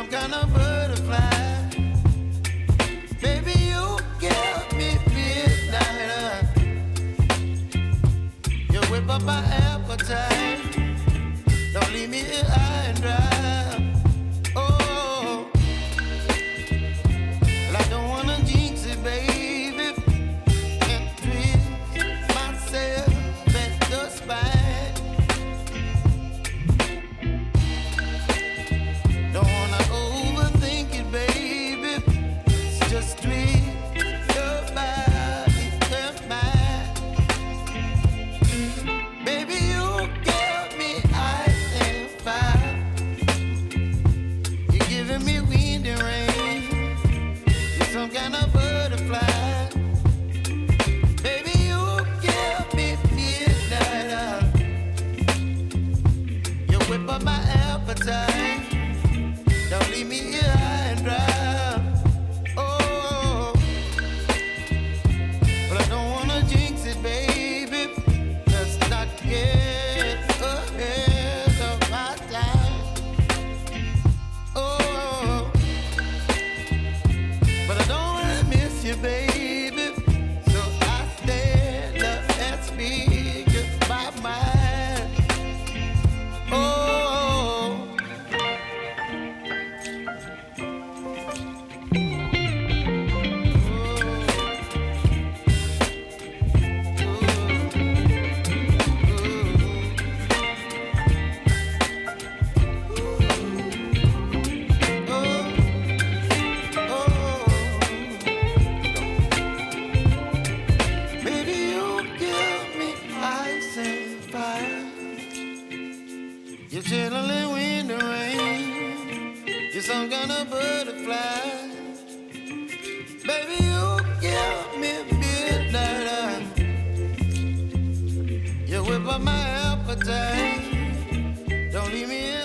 some kind of butterfly. Baby, you give me midnight. You whip up my appetite. Don't leave me here high and dry. Oh, well, I don't wanna jinx it, baby. Can't twist myself at the spine. Don't wanna overthink it, baby. It's just twist your body and mine. Baby, you give me ice and fire. You're giving me wind and rain. You're some kind of butterfly. Baby, you give me midnight. You whip up my appetite. Don't leave me here high and dry. Oh, but I don't wanna jinx it, baby. Let's not get ahead of my time. Oh, but I don't wanna miss you, baby. So I stand up and speak my mind. Oh. Baby, you give me ice and fire. You're chilling wind and rain. You're some kind of butterfly. Baby, you give me midnight. You whip up my appetite. Don't leave me